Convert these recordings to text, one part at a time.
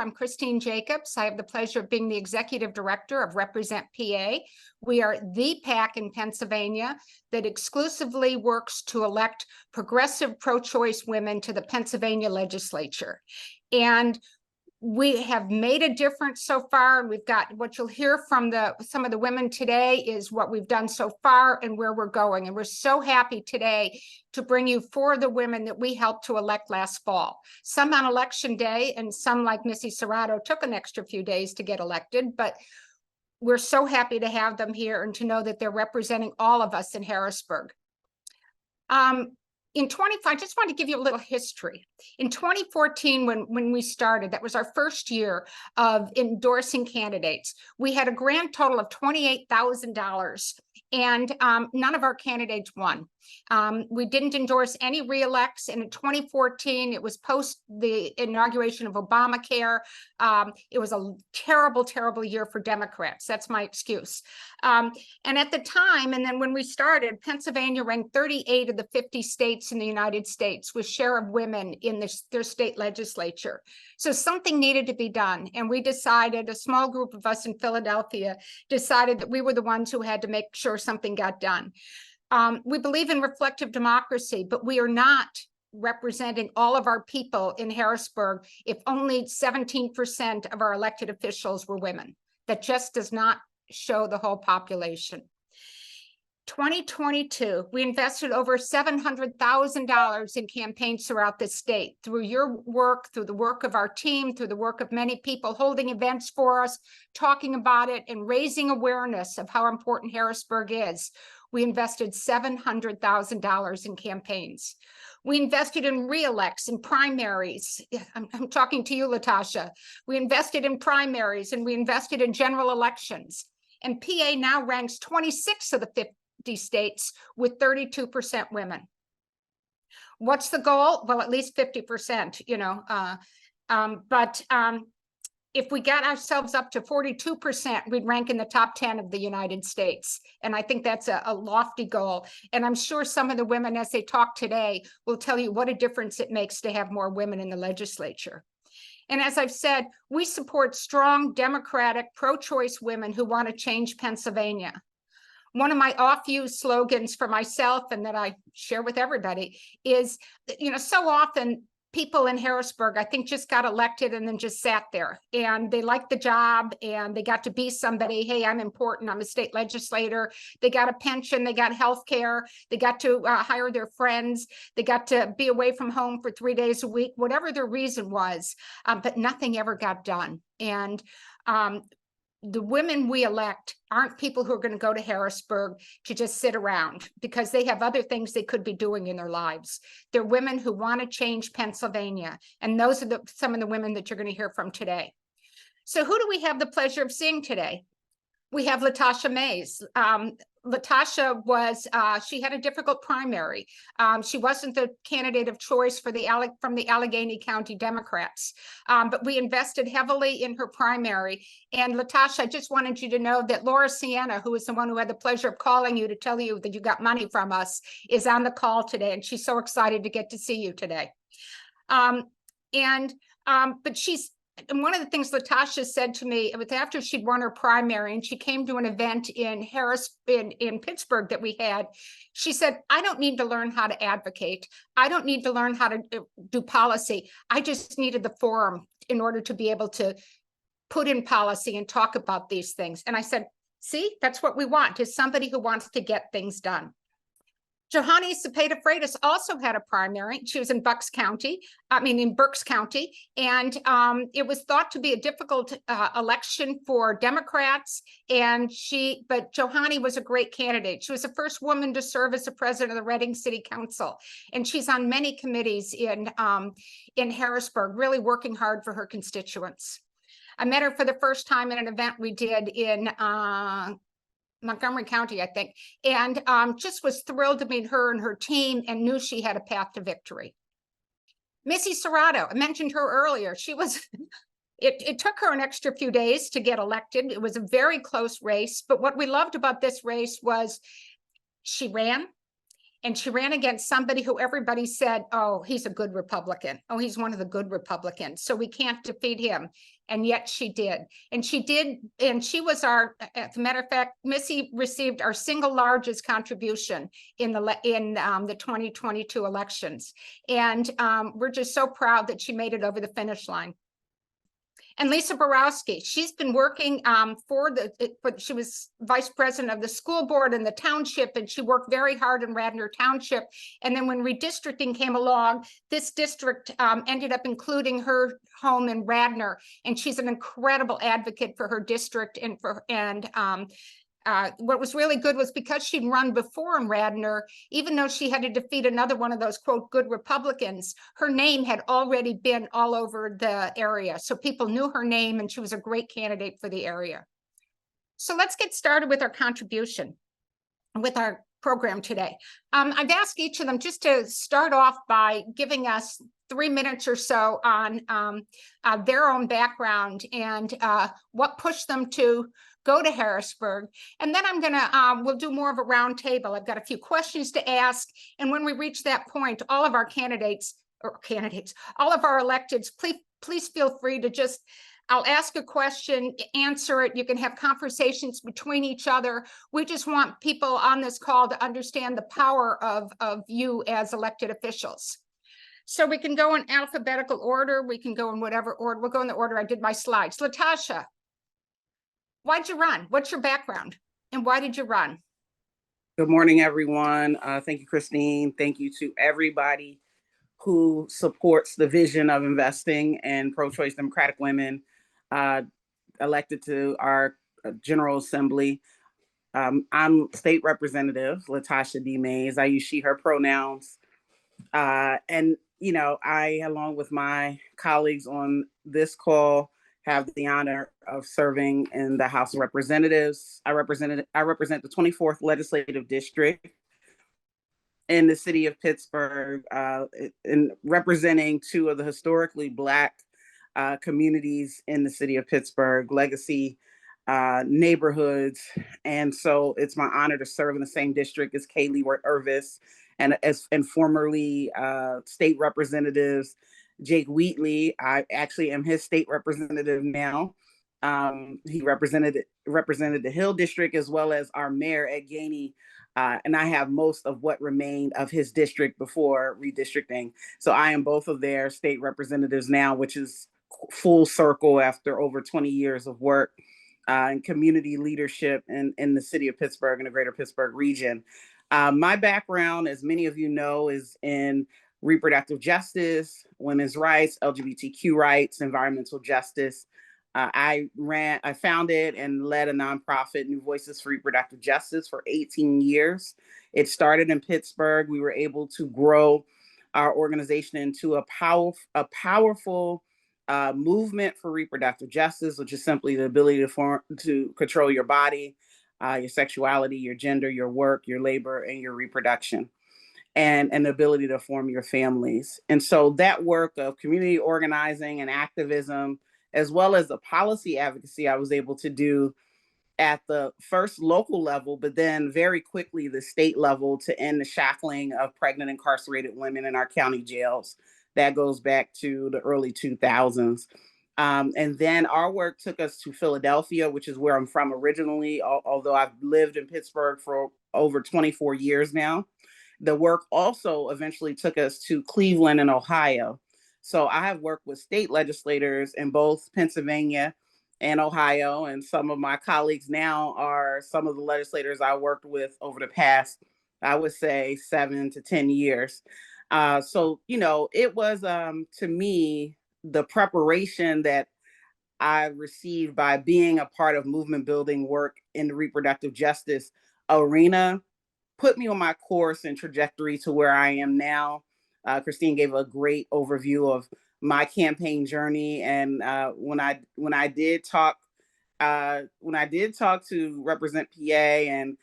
I'm Christine Jacobs. I have the pleasure of being the executive director of Represent PA. We are the PAC in Pennsylvania that exclusively works to elect progressive pro-choice women to the Pennsylvania legislature. And we have made a difference so far, and we've got what you'll hear from some of the women today is what we've done so far and where we're going. And we're so happy today to bring you 4 of the women that we helped to elect last fall. Some on election day, and some, like Missy Cerrato, took an extra few days to get elected, but we're so happy to have them here and to know that they're representing all of us in Harrisburg. I just want to give you a little history. In 2014, when we started, that was our first year of endorsing candidates. We had a grand total of $28,000, and none of our candidates won. We didn't endorse any re-elects, and in 2014, it was post the inauguration of Obamacare. It was a terrible, terrible year for Democrats. That's my excuse. And at the time, and then when we started, Pennsylvania ranked 38 of the 50 states in the United States with share of women in their state legislature. So something needed to be done. And we decided, a small group of us in Philadelphia decided that we were the ones who had to make sure something got done. We believe in reflective democracy, but we are not representing all of our people in Harrisburg if only 17% of our elected officials were women. That just does not show the whole population. 2022, we invested over $700,000 in campaigns throughout the state. Through your work, through the work of our team, through the work of many people holding events for us, talking about it, and raising awareness of how important Harrisburg is. We invested $700,000 in campaigns. We invested in re-elects and primaries. I'm talking to you, Latasha. We invested in primaries, and we invested in general elections. And PA now ranks 26 of the 50 states with 32% women. What's the goal? Well, at least 50%, if we got ourselves up to 42%, we'd rank in the top 10 of the United States. And I think that's a lofty goal. And I'm sure some of the women, as they talk today, will tell you what a difference it makes to have more women in the legislature. And as I've said, we support strong, democratic, pro-choice women who want to change Pennsylvania. One of my oft-used slogans for myself, and that I share with everybody, is, so often people in Harrisburg, I think, just got elected and then just sat there, and they liked the job and they got to be somebody. Hey, I'm important. I'm a state legislator. They got a pension. They got health care. They got to hire their friends. They got to be away from home for 3 days a week, whatever their reason was, but nothing ever got done. And the women we elect aren't people who are going to go to Harrisburg to just sit around because they have other things they could be doing in their lives. They're women who want to change Pennsylvania. And those are some of the women that you're going to hear from today. So who do we have the pleasure of seeing today? We have Latasha Mays. Latasha was, she had a difficult primary. She wasn't the candidate of choice for from the Allegheny County Democrats, but we invested heavily in her primary. And Latasha, I just wanted you to know that Laura Sienna, who is the one who had the pleasure of calling you to tell you that you got money from us, is on the call today. And she's so excited to get to see you today. And one of the things Latasha said to me, it was after she'd won her primary and she came to an event in Pittsburgh that we had. She said, I don't need to learn how to advocate. I don't need to learn how to do policy. I just needed the forum in order to be able to put in policy and talk about these things. And I said, see, that's what we want, is somebody who wants to get things done. Johanny Cepeda-Freytiz also had a primary. She was in Berks County, and it was thought to be a difficult election for Democrats. But Johanny was a great candidate. She was the first woman to serve as the president of the Reading City Council, and she's on many committees in Harrisburg, really working hard for her constituents. I met her for the first time at an event we did in Montgomery County, I think, and just was thrilled to meet her and her team and knew she had a path to victory. Missy Cerrato, I mentioned her earlier. She was, it took her an extra few days to get elected. It was a very close race, but what we loved about this race was she ran, And she ran against somebody who everybody said, oh, he's a good Republican. Oh, he's one of the good Republicans. So we can't defeat him. And yet she did. And she did. And she was as a matter of fact, Missy received our single largest contribution in the 2022 elections. And we're just so proud that she made it over the finish line. And Lisa Borowski, she's been working she was vice president of the school board in the township, and she worked very hard in Radnor Township. And then when redistricting came along, this district ended up including her home in Radnor, and she's an incredible advocate for her district. What was really good was because she'd run before in Radnor, even though she had to defeat another one of those, quote, good Republicans, her name had already been all over the area. So people knew her name, and she was a great candidate for the area. So let's get started with our contribution, with our program today. I've asked each of them just to start off by giving us 3 minutes or so on their own background and what pushed them to go to Harrisburg. And then we'll do more of a round table. I've got a few questions to ask. And when we reach that point, all of our all of our electeds, please feel free to I'll ask a question, answer it. You can have conversations between each other. We just want people on this call to understand the power of you as elected officials. So we can go in alphabetical order. We can go in whatever order. We'll go in the order I did my slides. Latasha, why'd you run? What's your background? And why did you run? Good morning, everyone. Thank you, Christine. Thank you to everybody who supports the vision of investing in pro-choice Democratic women elected to our General Assembly. I'm State Representative Latasha D. Mays. I use she, her pronouns. And, I, along with my colleagues on this call, have the honor of serving in the House of Representatives. I represent the 24th Legislative District in the city of Pittsburgh, in representing two of the historically Black communities in the city of Pittsburgh, legacy neighborhoods. And so it's my honor to serve in the same district as Kay Leeward Irvis and formerly state representatives Jake Wheatley. I actually am his state representative now. He represented the Hill District as well as our mayor Ed Gainey. And I have most of what remained of his district before redistricting. So I am both of their state representatives now, which is full circle after over 20 years of work and community leadership in the city of Pittsburgh and the greater Pittsburgh region. My background, as many of you know, is in reproductive justice, women's rights, LGBTQ rights, environmental justice. I founded and led a nonprofit, New Voices for Reproductive Justice, for 18 years. It started in Pittsburgh. We were able to grow our organization into a powerful movement for reproductive justice, which is simply the ability to control your body, your sexuality, your gender, your work, your labor, and your reproduction, and an ability to form your families. And so that work of community organizing and activism, as well as the policy advocacy I was able to do at the first local level, but then very quickly the state level to end the shackling of pregnant incarcerated women in our county jails. That goes back to the early 2000s. And then our work took us to Philadelphia, which is where I'm from originally, although I've lived in Pittsburgh for over 24 years now. The work also eventually took us to Cleveland and Ohio. So I have worked with state legislators in both Pennsylvania and Ohio, and some of my colleagues now are some of the legislators I worked with over the past, I would say, 7 to 10 years. So, it was, to me, the preparation that I received by being a part of movement building work in the reproductive justice arena put me on my course and trajectory to where I am now. Christine gave a great overview of my campaign journey, and when I did talk to Represent PA and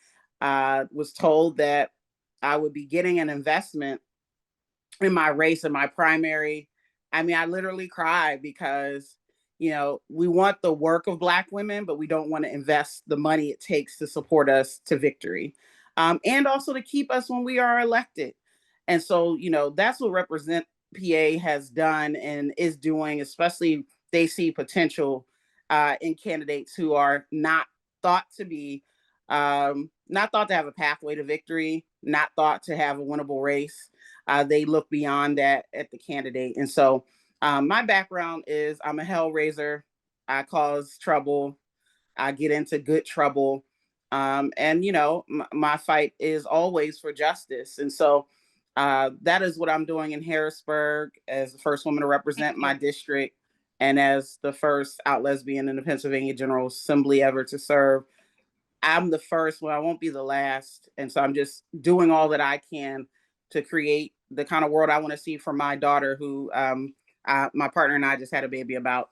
was told that I would be getting an investment in my race and my primary, I literally cried because we want the work of Black women, but we don't want to invest the money it takes to support us to victory. and also to keep us when we are elected. And so, that's what Represent PA has done and is doing, especially they see potential in candidates who are thought to be, not thought to have a pathway to victory, not thought to have a winnable race. They look beyond that at the candidate. And so my background is I'm a hellraiser. I cause trouble. I get into good trouble. And, my fight is always for justice. And so that is what I'm doing in Harrisburg as the first woman to represent my district and as the first out lesbian in the Pennsylvania General Assembly ever to serve. I'm the first, well, I won't be the last. And so I'm just doing all that I can to create the kind of world I want to see for my daughter, who my partner and I just had a baby about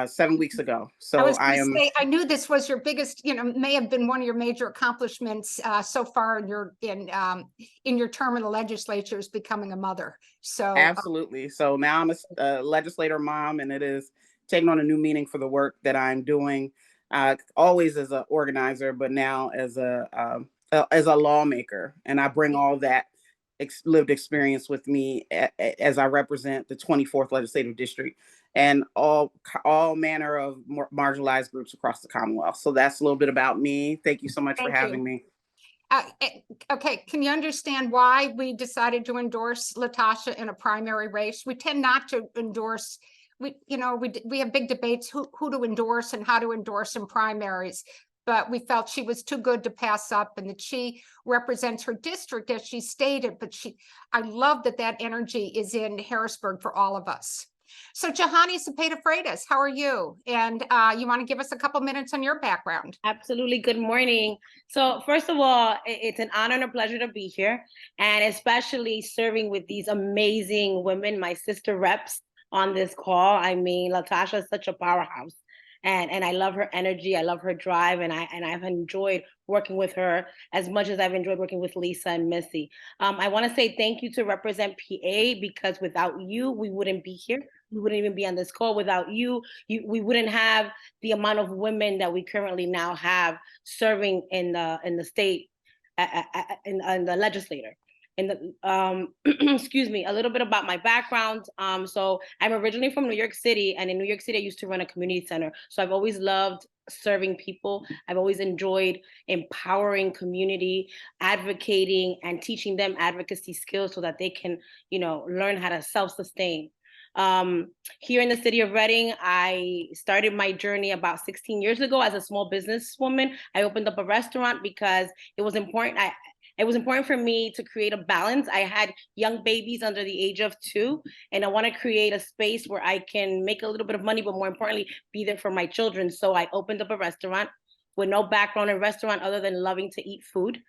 7 weeks ago. So I knew this was your biggest, may have been one of your major accomplishments so far in your term in the legislature is becoming a mother. So absolutely. So now I'm a legislator mom, and it is taking on a new meaning for the work that I'm doing. Always as an organizer, but now as a lawmaker, and I bring all that lived experience with me as I represent the 24th legislative district and all manner of marginalized groups across the Commonwealth. So that's a little bit about me. Thank you so much for having me. Okay, can you understand why we decided to endorse Latasha in a primary race? We tend not to endorse. We have big debates who to endorse and how to endorse in primaries, but we felt she was too good to pass up, and that she represents her district as she stated. But I love that energy is in Harrisburg for all of us. So Johanny Cepeda-Freytiz, how are you? And you want to give us a couple minutes on your background? Absolutely. Good morning. So first of all, it's an honor and a pleasure to be here, and especially serving with these amazing women, my sister reps on this call. I mean, Latasha is such a powerhouse. And I love her energy. I love her drive, and I've enjoyed working with her as much as I've enjoyed working with Lisa and Missy. I want to say thank you to Represent PA, because without you, we wouldn't be here. We wouldn't even be on this call. Without you, we wouldn't have the amount of women that we currently now have serving in the state, in the legislature. Excuse me, a little bit about my background. So I'm originally from New York City, and in New York City, I used to run a community center. So I've always loved serving people. I've always enjoyed empowering community, advocating, and teaching them advocacy skills so that they can, learn how to self-sustain. Here in the city of Reading, I started my journey about 16 years ago as a small businesswoman. I opened up a restaurant because it was important. It was important for me to create a balance. I had young babies under the age of 2, and I want to create a space where I can make a little bit of money, but more importantly, be there for my children. So I opened up a restaurant with no background in restaurant other than loving to eat food.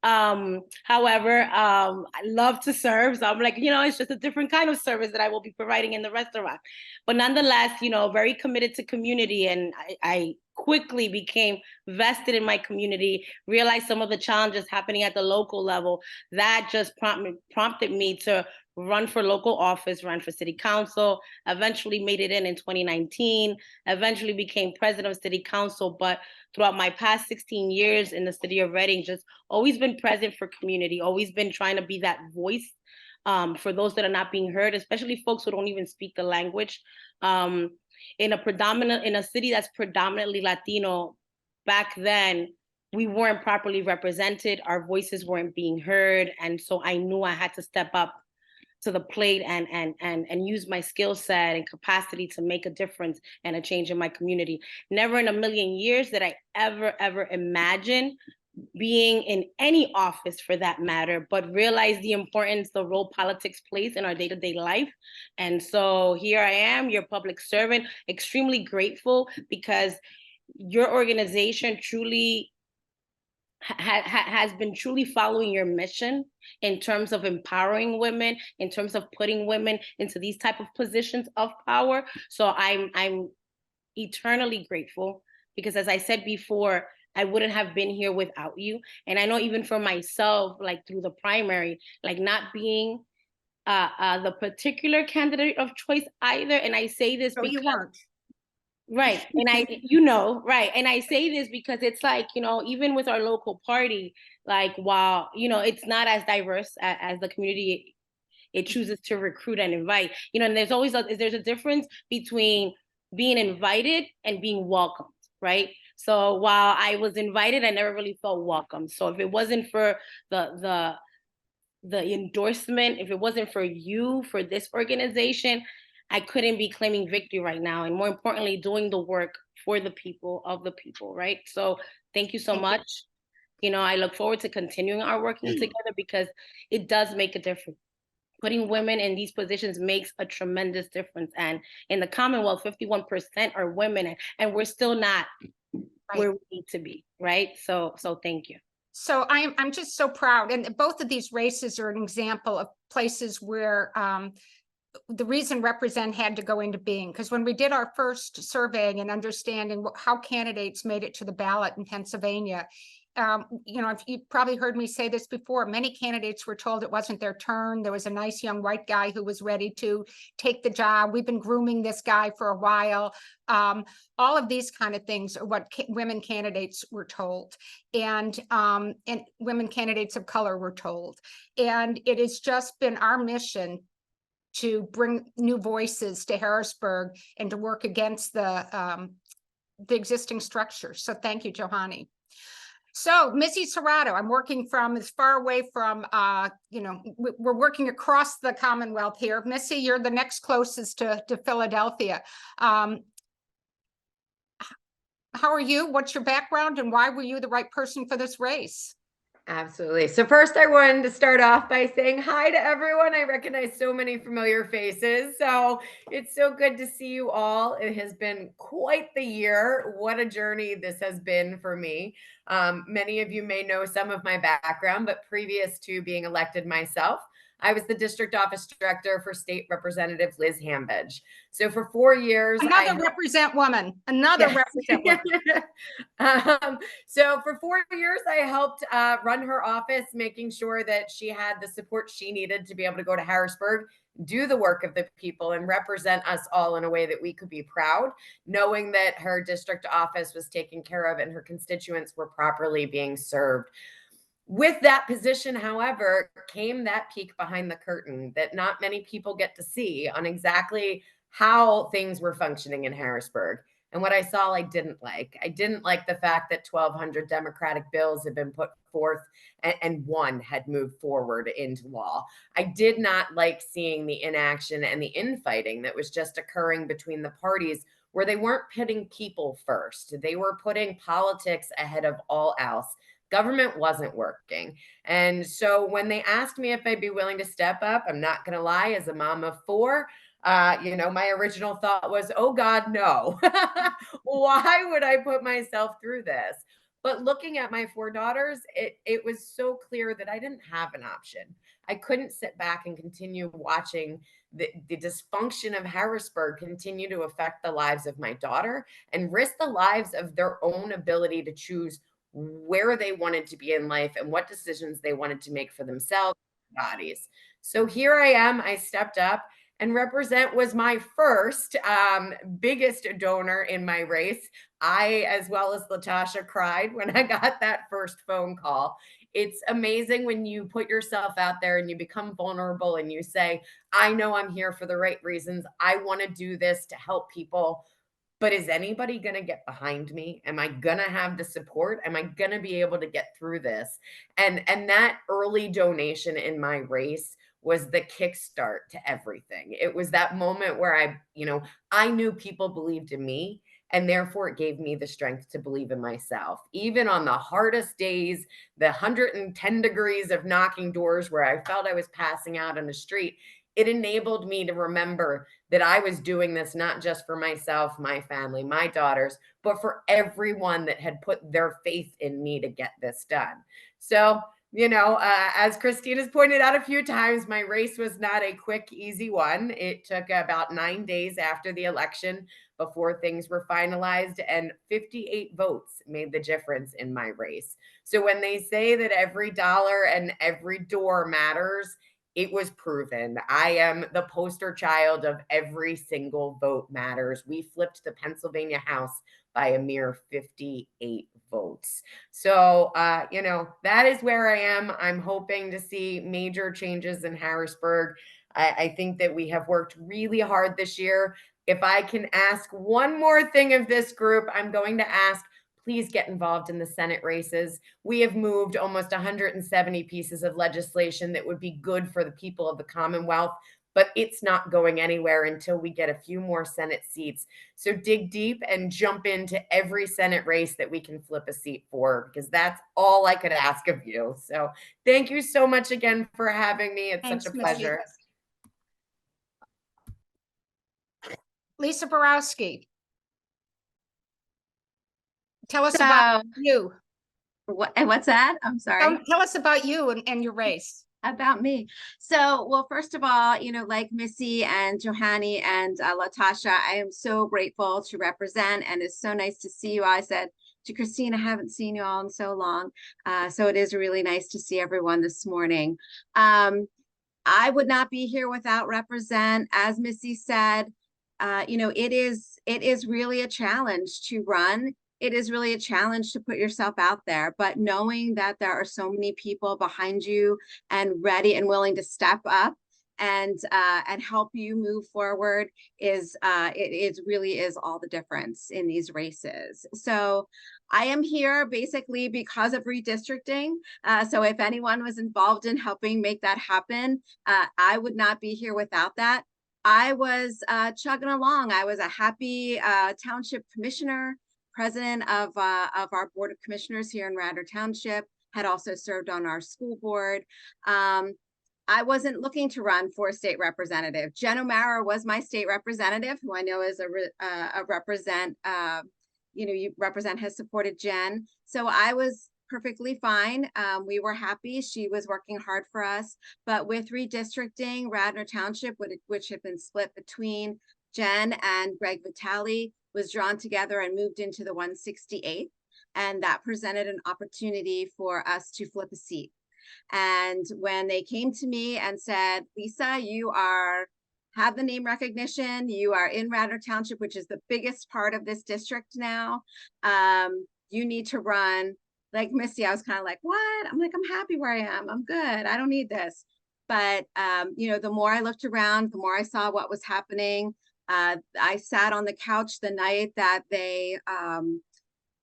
However, I love to serve. So I'm like, it's just a different kind of service that I will be providing in the restaurant. But nonetheless, very committed to community. And I quickly became vested in my community, realized some of the challenges happening at the local level. That just prompted me to run for local office, ran for city council, eventually made it in 2019, eventually became president of city council. But throughout my past 16 years in the city of Reading, just always been present for community, always been trying to be that voice for those that are not being heard, especially folks who don't even speak the language. In a city that's predominantly Latino, back then, we weren't properly represented. Our voices weren't being heard. And so I knew I had to step up to the plate and use my skill set and capacity to make a difference and a change in my community. Never in a million years did I ever imagine being in any office for that matter, but realize the importance, the role politics plays in our day-to-day life. And so here I am, your public servant, extremely grateful because your organization truly has been truly following your mission in terms of empowering women, in terms of putting women into these type of positions of power. So I'm eternally grateful because, as I said before, I wouldn't have been here without you. And I know even for myself, like through the primary, like not being the particular candidate of choice either. And I say this No, because you weren't. Right. And right. And I say this because it's like, even with our local party, like, while, it's not as diverse as the community it chooses to recruit and invite, and there's a difference between being invited and being welcomed, right? So while I was invited, I never really felt welcome. So if it wasn't for the endorsement, if it wasn't for you, for this organization, I couldn't be claiming victory right now. And more importantly, doing the work for the people, of the people, right? So thank you so much. I look forward to continuing our working together because it does make a difference. Putting women in these positions makes a tremendous difference. And in the Commonwealth, 51% are women, and we're still not where we need to be, right? So thank you. So I'm just so proud. And both of these races are an example of places where the reason Represent had to go into being, because when we did our first surveying and understanding how candidates made it to the ballot in Pennsylvania, you've probably heard me say this before, many candidates were told it wasn't their turn. There was a nice young white guy who was ready to take the job. We've been grooming this guy for a while. All of these kind of things are what women candidates were told, and women candidates of color were told. And it has just been our mission to bring new voices to Harrisburg and to work against the existing structure. So thank you, Johanny. So Missy Cerrato, I'm working from as far away from, we're working across the Commonwealth here. Missy, you're the next closest to Philadelphia. How are you? What's your background and why were you the right person for this race? Absolutely. So first I wanted to start off by saying hi to everyone. I recognize so many familiar faces. So it's so good to see you all. It has been quite the year. What a journey this has been for me. Many of you may know some of my background, but previous to being elected myself, I was the district office director for State Representative Liz Hambidge. So for 4 years, another Represent woman. So for 4 years, I helped run her office, making sure that she had the support she needed to be able to go to Harrisburg, do the work of the people, and represent us all in a way that we could be proud, knowing that her district office was taken care of and her constituents were properly being served. With that position, however, came that peek behind the curtain that not many people get to see on exactly how things were functioning in Harrisburg. And what I saw, I didn't like. I didn't like the fact that 1,200 Democratic bills had been put forth and one had moved forward into law. I did not like seeing the inaction and the infighting that was just occurring between the parties, where they weren't putting people first. They were putting politics ahead of all else. Government wasn't working. And so when they asked me if I'd be willing to step up, I'm not going to lie, as a mom of 4, my original thought was, oh God, no. Why would I put myself through this? But looking at my 4 daughters, it was so clear that I didn't have an option. I couldn't sit back and continue watching the dysfunction of Harrisburg continue to affect the lives of my daughter and risk the lives of their own ability to choose where they wanted to be in life and what decisions they wanted to make for themselves and bodies. So here I am. I stepped up, and Represent was my first biggest donor in my race. I, as well as Latasha, cried when I got that first phone call. It's amazing when you put yourself out there and you become vulnerable and you say, I know I'm here for the right reasons. I want to do this to help people. But is anybody going to get behind me? Am I going to have the support? Am I going to be able to get through this? And that early donation in my race was the kickstart to everything. It was that moment where I knew people believed in me, and therefore it gave me the strength to believe in myself. Even on the hardest days, the 110 degrees of knocking doors where I felt I was passing out on the street, it enabled me to remember that I was doing this not just for myself, my family, my daughters, but for everyone that had put their faith in me to get this done. So, as Christine has pointed out a few times, my race was not a quick, easy one. It took about 9 days after the election before things were finalized, and 58 votes made the difference in my race. So when they say that every dollar and every door matters, it was proven. I am the poster child of every single vote matters. We flipped the Pennsylvania House by a mere 58 votes. So, that is where I am. I'm hoping to see major changes in Harrisburg. I think that we have worked really hard this year. If I can ask one more thing of this group, I'm going to ask, please get involved in the Senate races. We have moved almost 170 pieces of legislation that would be good for the people of the Commonwealth, but it's not going anywhere until we get a few more Senate seats. So dig deep and jump into every Senate race that we can flip a seat for, because that's all I could ask of you. So thank you so much again for having me. It's Thanks, such a Ms. pleasure. Vivas. Lisa Borowski. Tell us about you. What's that? I'm sorry. Tell us about you and your race. About me. So, well, first of all, like Missy and Johanny and Latasha, I am so grateful to represent, and it's so nice to see you all. I said to Christine, I haven't seen you all in so long. So it is really nice to see everyone this morning. I would not be here without represent. As Missy said, it is really a challenge to run. It is really a challenge to put yourself out there, but knowing that there are so many people behind you and ready and willing to step up and help you move forward it really is all the difference in these races. So I am here basically because of redistricting. So if anyone was involved in helping make that happen, I would not be here without that. I was chugging along. I was a happy township commissioner, president of our board of commissioners here in Radnor Township, had also served on our school board. I wasn't looking to run for a state representative. Jen O'Mara was my state representative, who I know is a represent, you represent has supported Jen. So I was perfectly fine. We were happy. She was working hard for us. But with redistricting, Radnor Township, which had been split between Jen and Greg Vitale, was drawn together and moved into the 168th. And that presented an opportunity for us to flip a seat. And when they came to me and said, Lisa, you have the name recognition, you are in Radnor Township, which is the biggest part of this district now. You need to run. Like Missy, I was kind of like, what? I'm like, I'm happy where I am. I'm good. I don't need this. But, the more I looked around, the more I saw what was happening. I sat on the couch the night that they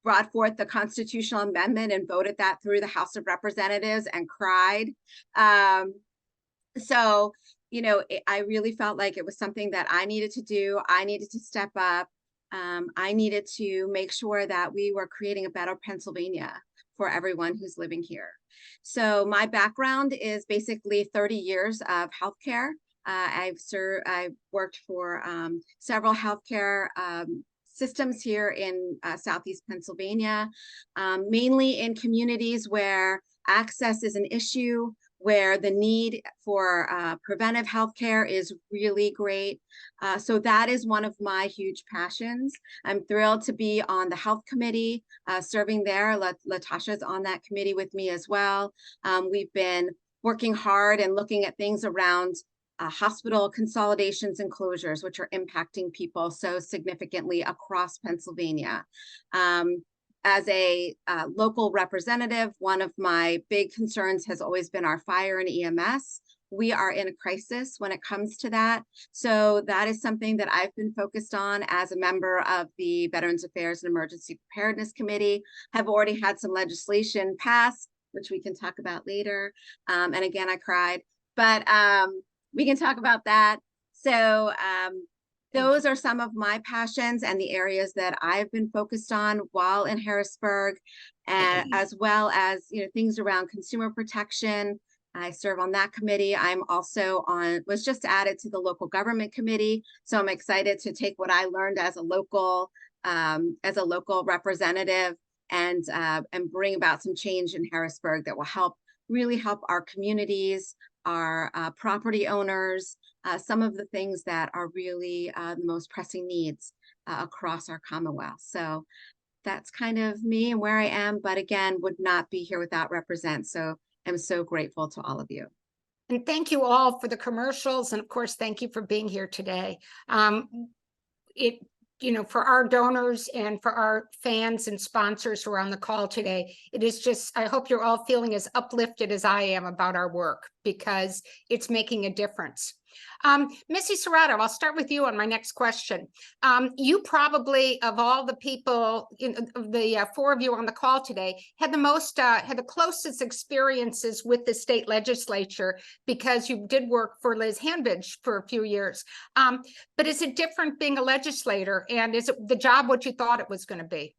brought forth the constitutional amendment and voted that through the House of Representatives and cried. So, I really felt like it was something that I needed to do. I needed to step up. I needed to make sure that we were creating a better Pennsylvania for everyone who's living here. So my background is basically 30 years of healthcare. I've worked for several healthcare systems here in Southeast Pennsylvania, mainly in communities where access is an issue, where the need for preventive healthcare is really great. So that is one of my huge passions. I'm thrilled to be on the health committee, serving there. Latasha's on that committee with me as well. We've been working hard and looking at things around hospital consolidations and closures, which are impacting people so significantly across Pennsylvania. As a local representative, one of my big concerns has always been our fire and EMS. We are in a crisis when it comes to that. So that is something that I've been focused on as a member of the Veterans Affairs and Emergency Preparedness Committee. Have already had some legislation passed, which we can talk about later. And again, I cried, but we can talk about that. So those are some of my passions and the areas that I've been focused on while in Harrisburg, and as well as things around consumer protection. I serve on that committee. I'm also was just added to the local government committee. So I'm excited to take what I learned as a local representative and bring about some change in Harrisburg that will really help our communities, our property owners, some of the things that are really the most pressing needs across our Commonwealth. So that's kind of me and where I am, but again, would not be here without represent. So I'm so grateful to all of you. And thank you all for the commercials. And of course, thank you for being here today. For our donors and for our fans and sponsors who are on the call today, it is just, I hope you're all feeling as uplifted as I am about our work, because it's making a difference. Missy Cerrato, I'll start with you on my next question. You probably, of all the people, of the four of you on the call today, had the closest experiences with the state legislature, because you did work for Liz Hanbidge for a few years. But is it different being a legislator, and is it the job what you thought it was going to be?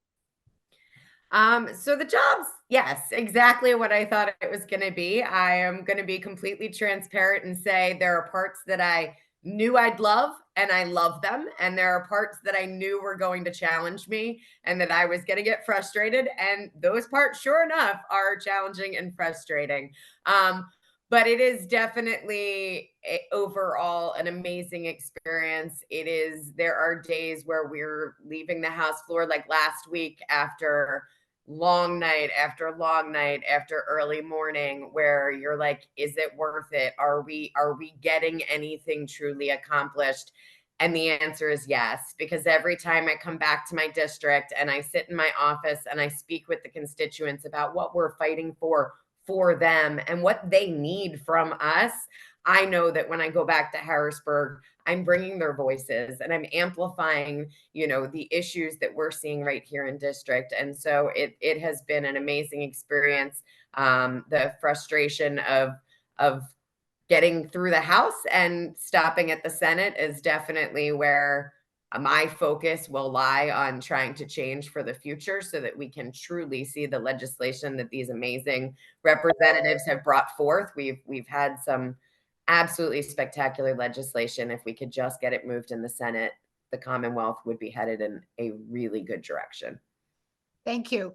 So the job's, yes, exactly what I thought it was going to be. I am going to be completely transparent and say there are parts that I knew I'd love, and I love them. And there are parts that I knew were going to challenge me and that I was going to get frustrated. And those parts, sure enough, are challenging and frustrating. But it is definitely overall an amazing experience. There are days where we're leaving the House floor, like last week, after long night after long night after early morning, where you're like, is it worth it? Are we getting anything truly accomplished? And the answer is yes, because every time I come back to my district and I sit in my office and I speak with the constituents about what we're fighting for them and what they need from us, I know that when I go back to Harrisburg, I'm bringing their voices and I'm amplifying, the issues that we're seeing right here in district. And so it has been an amazing experience. The frustration of getting through the House and stopping at the Senate is definitely where my focus will lie on trying to change for the future, so that we can truly see the legislation that these amazing representatives have brought forth. We've had some absolutely spectacular legislation. If we could just get it moved in the Senate, the Commonwealth would be headed in a really good direction. Thank you.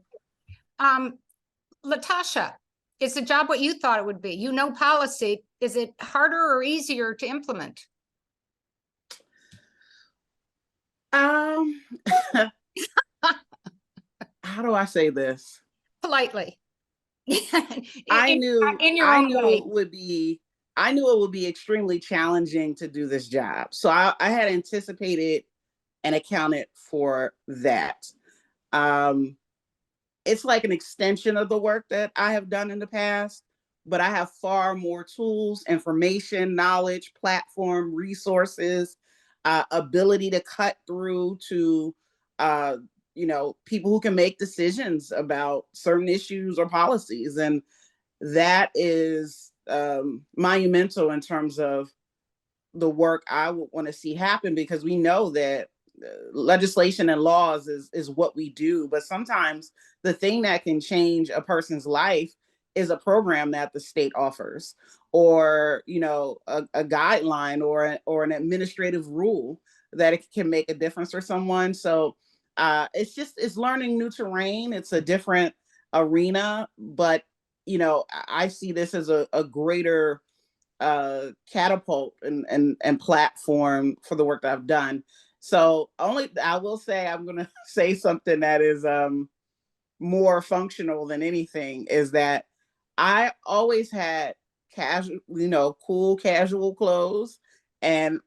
Latasha, is the job what you thought it would be? Policy. Is it harder or easier to implement? How do I say this? Politely. I knew way. it would be extremely challenging to do this job. So I had anticipated and accounted for that. It's like an extension of the work that I have done in the past, but I have far more tools, information, knowledge, platform, resources, ability to cut through to, people who can make decisions about certain issues or policies. And that is monumental in terms of the work I would want to see happen, because we know that legislation and laws is what we do. But sometimes the thing that can change a person's life is a program that the state offers, or a guideline or an administrative rule that it can make a difference for someone. So it's learning new terrain. It's a different arena, but I see this as a greater catapult and platform for the work that I've done. So I will say, I'm going to say something that is more functional than anything, is that I always had casual, cool casual clothes and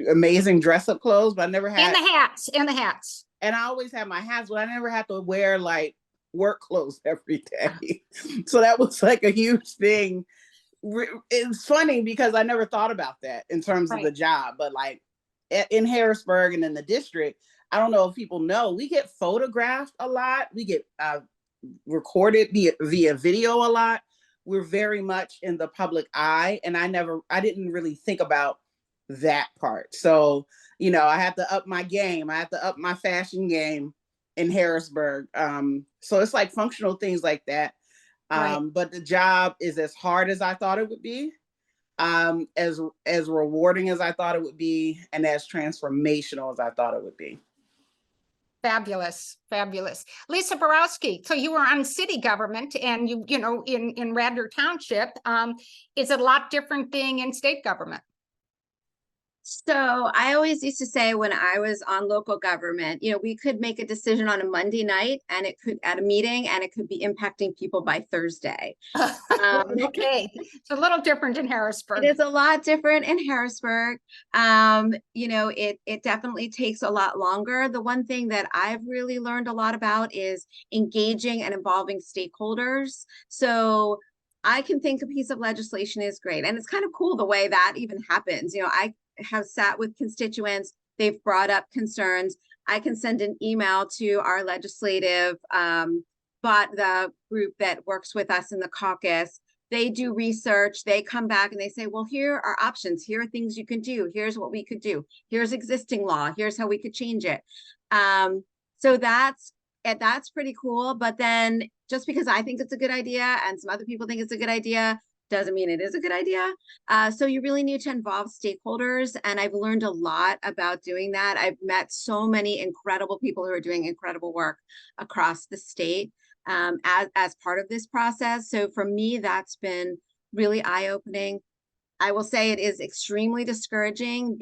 amazing dress up clothes, but I never had and the hats. And I always had my hats, but I never had to wear like work clothes every day. So that was like a huge thing. It's funny because I never thought about that in terms of the job, but like in Harrisburg and in the district, I don't know if people know, we get photographed a lot. We get recorded via video a lot. We're very much in the public eye, and I didn't really think about that part. So, I have to up my game. I have to up my fashion game in Harrisburg. So it's like functional things like that. But the job is as hard as I thought it would be, as rewarding as I thought it would be, and as transformational as I thought it would be. Fabulous. Lisa Borowski, so you were on city government, and in Radnor Township. Is it a lot different being in state government? So I always used to say when I was on local government, we could make a decision on a Monday night and it could at a meeting and it could be impacting people by Thursday. Okay, it's a little different in It Harrisburg. is a lot different in Harrisburg. It definitely takes a lot longer. The one thing that I've really learned a lot about is engaging and involving stakeholders. So I can think a piece of legislation is great. And it's kind of cool the way that even happens. I have sat with constituents, they've brought up concerns. I can send an email to our legislative, the group that works with us in the caucus. They do research, they come back and they say, well, here are options. Here are things you can do. Here's what we could do. Here's existing law. Here's how we could change it. So that's pretty cool. But then just because I think it's a good idea and some other people think it's a good idea, doesn't mean it is a good idea. So you really need to involve stakeholders. And I've learned a lot about doing that. I've met so many incredible people who are doing incredible work across the state. As part of this process. So for me, that's been really eye-opening. I will say it is extremely discouraging,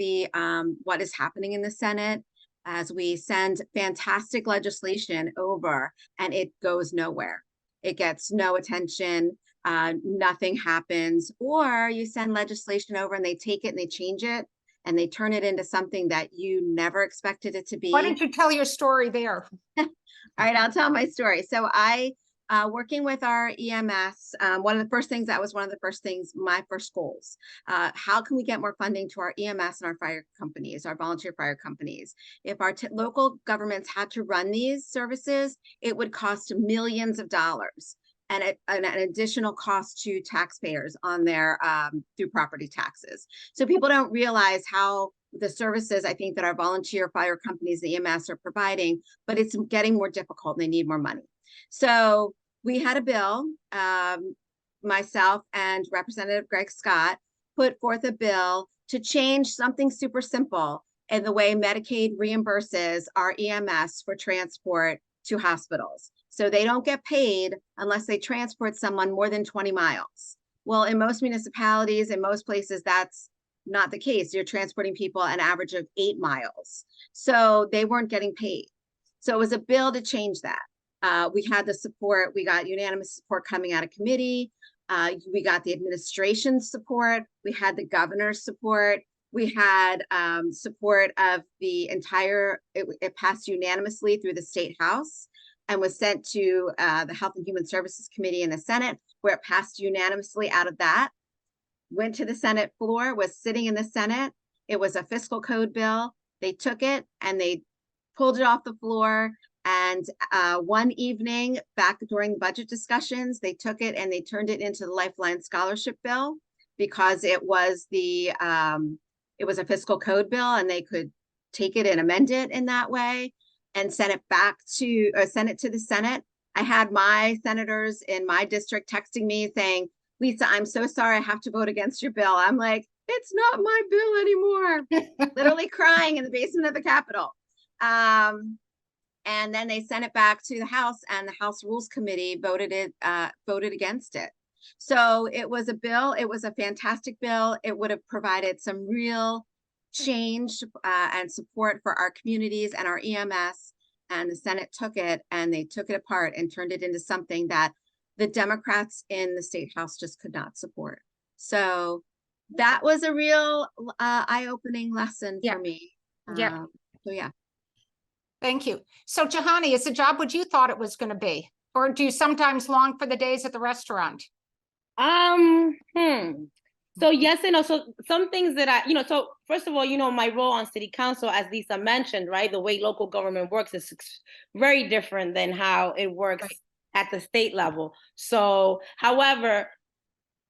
what is happening in the Senate as we send fantastic legislation over and it goes nowhere. It gets no attention, nothing happens, or you send legislation over and they take it and they change it and they turn it into something that you never expected it to be. Why don't you tell your story there? All right, I'll tell my story. So working with our EMS, one of the first things, my first goals, how can we get more funding to our EMS and our fire companies, our volunteer fire companies? If our local governments had to run these services, it would cost millions of dollars and an additional cost to taxpayers on their through property taxes. So people don't realize how the services I think that our volunteer fire companies, the EMS, are providing, but it's getting more difficult and they need more money. So we had a bill, myself and Representative Greg Scott put forth a bill to change something super simple in the way Medicaid reimburses our EMS for transport to hospitals. So they don't get paid unless they transport someone more than 20 miles. Well, in most municipalities, in most places, that's not the case. You're transporting people an average of 8 miles. So they weren't getting paid. So it was a bill to change that. We had the support. We got unanimous support coming out of committee. We got the administration's support. We had the governor's support. We had support of the entire, it passed unanimously through the state house and was sent to the Health and Human Services Committee in the Senate, where it passed unanimously out of that. Went to the Senate floor, was sitting in the Senate. It was a fiscal code bill. They took it and they pulled it off the floor. And one evening back during budget discussions, they took it and they turned it into the Lifeline Scholarship Bill because it was a fiscal code bill and they could take it and amend it in that way and send it to the Senate. I had my senators in my district texting me saying, Lisa, I'm so sorry I have to vote against your bill. I'm like, it's not my bill anymore. Literally crying in the basement of the Capitol. And then they sent it back to the House and the House Rules Committee voted against it. So it was a bill. It was a fantastic bill. It would have provided some real change and support for our communities and our EMS. And the Senate took it and they took it apart and turned it into something that the Democrats in the state house just could not support. So that was a real eye-opening lesson for me. Yeah. So yeah. Thank you. So Johanny, is the job what you thought it was going to be? Or do you sometimes long for the days at the restaurant? So yes and no. So some things that so first of all, my role on city council, as Lisa mentioned, right? The way local government works is very different than how it works at the state level. So, however,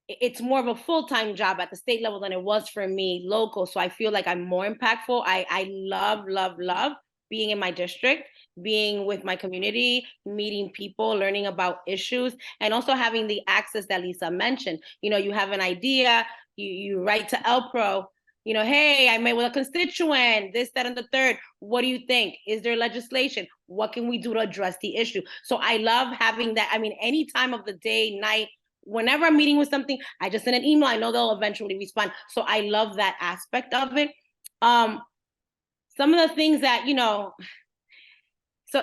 it's more of a full-time job at the state level than it was for me local. So I feel like I'm more impactful. I love being in my district, being with my community, meeting people, learning about issues, and also having the access that Lisa mentioned. You have an idea, you write to LPRO, hey, I met with a constituent, this, that, and the third. What do you think? Is there legislation? What can we do to address the issue? So I love having that. I mean, any time of the day, night, whenever I'm meeting with something, I just send an email. I know they'll eventually respond. So I love that aspect of it. some of the things that, you know,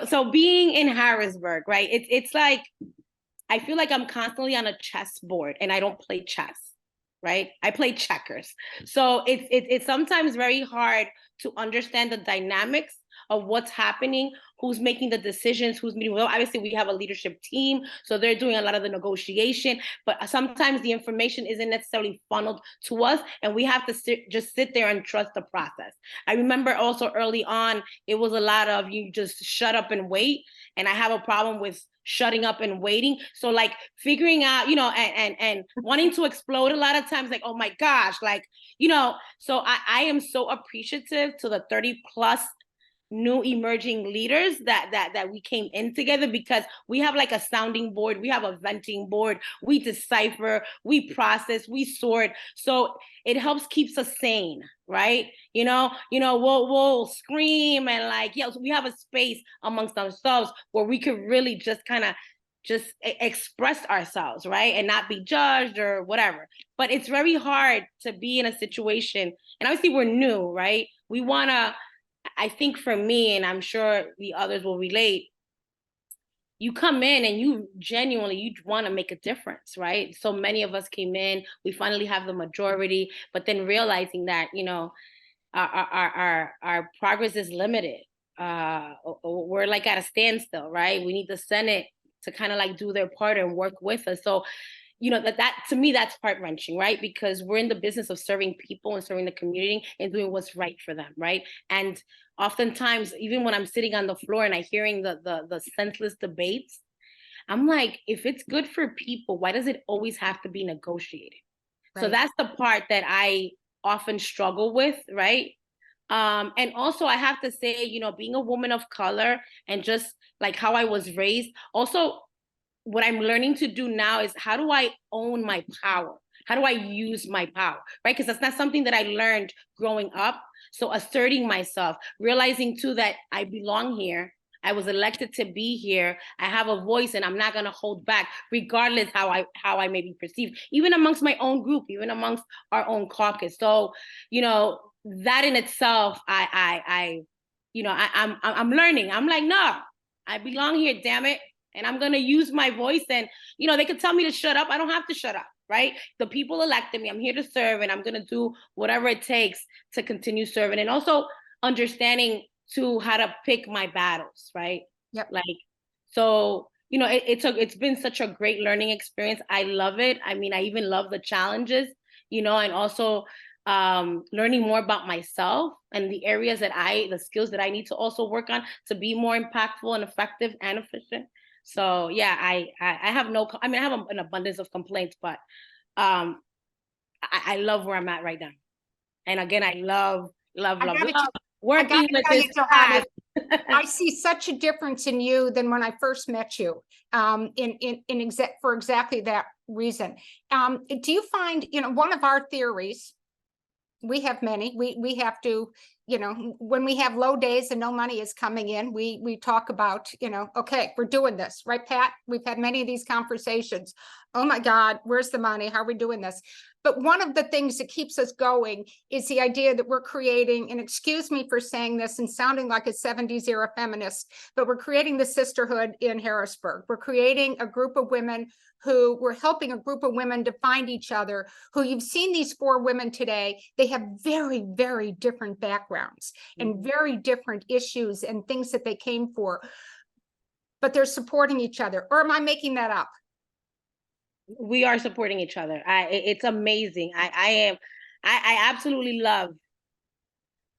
so being in Harrisburg, right? It's like, I feel like I'm constantly on a chessboard and I don't play chess, right? I play checkers. So it's sometimes very hard to understand the dynamics of what's happening, who's making the decisions, who's meeting. Well, obviously we have a leadership team, so they're doing a lot of the negotiation, but sometimes the information isn't necessarily funneled to us, and we have to just sit there and trust the process. I remember also early on, it was a lot of you just shut up and wait, and I have a problem with shutting up and waiting. So like figuring out, you know, and wanting to explode a lot of times, like, oh my gosh, like, you know, so I am so appreciative to the 30 plus new emerging leaders that we came in together, because we have like a sounding board, we have a venting board, we decipher, we process, we sort, so it helps keeps us sane, right? You know, we'll scream and like, yeah, so we have a space amongst ourselves where we could really just kind of just express ourselves, right? And not be judged or whatever. But it's very hard to be in a situation, and obviously we're new, right? We want to, I think for me, and I'm sure the others will relate, you come in and you genuinely, you want to make a difference, right? So many of us came in, we finally have the majority, but then realizing that, you know, our progress is limited. We're like at a standstill, right? We need the Senate to kind of like do their part and work with us. So, you know, that to me, that's heart-wrenching, right? Because we're in the business of serving people and serving the community and doing what's right for them, right? And oftentimes, even when I'm sitting on the floor and I'm hearing the senseless debates, I'm like, if it's good for people, why does it always have to be negotiated? Right. So that's the part that I often struggle with, right? And also I have to say, you know, being a woman of color and just like how I was raised, also what I'm learning to do now is, how do I own my power? How do I use my power, right? Because that's not something that I learned growing up. So asserting myself, realizing too that I belong here. I was elected to be here. I have a voice and I'm not gonna hold back, regardless how I may be perceived, even amongst my own group, even amongst our own caucus. So, you know, that in itself, I'm learning. I'm like, no, I belong here, damn it. And I'm going to use my voice, and, you know, they could tell me to shut up. I don't have to shut up, right? The people elected me. I'm here to serve, and I'm going to do whatever it takes to continue serving. And also understanding to how to pick my battles, right? Yep. Like, so, you know, it's been such a great learning experience. I love it. I mean, I even love the challenges, you know, and also learning more about myself and the areas the skills that I need to also work on to be more impactful and effective and efficient. So yeah, I have I have an abundance of complaints, but I love where I'm at right now. And again, I love working with this class. I see such a difference in you than when I first met you, for exactly that reason. Do you find, you know, one of our theories, we have many, we have to, you know, when we have low days and no money is coming in, we talk about, you know, okay, we're doing this, right, Pat? We've had many of these conversations. Oh my God, where's the money? How are we doing this? But one of the things that keeps us going is the idea that we're creating, and excuse me for saying this and sounding like a 70s era feminist, but we're creating the sisterhood in Harrisburg. We're creating a group of women we're helping a group of women to find each other, who you've seen these 4 women today. They have very, very different backgrounds and very different issues and things that they came for, but they're supporting each other. Or am I making that up? We are supporting each other. It's amazing. I absolutely love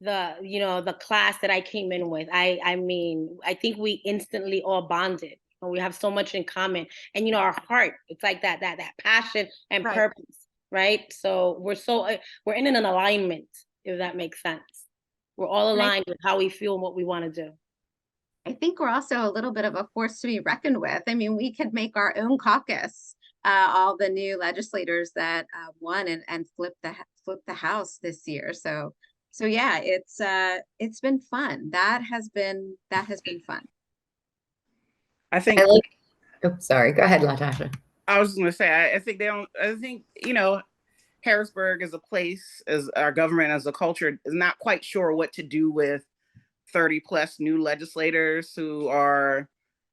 the class that I came in with. I mean, I think we instantly all bonded. We have so much in common, and, you know, our heart, it's like that passion and Right. purpose, right? So we're in an alignment, if that makes sense. We're all aligned with how we feel and what we want to do. I think we're also a little bit of a force to be reckoned with. I mean, we could make our own caucus, all the new legislators that won and flipped the House this year. So yeah, it's been fun. That has been fun. I think. Oh, sorry. Go ahead, Latasha. I was going to say, I think you know, Harrisburg as a place, as our government, as a culture, is not quite sure what to do with 30 plus new legislators who are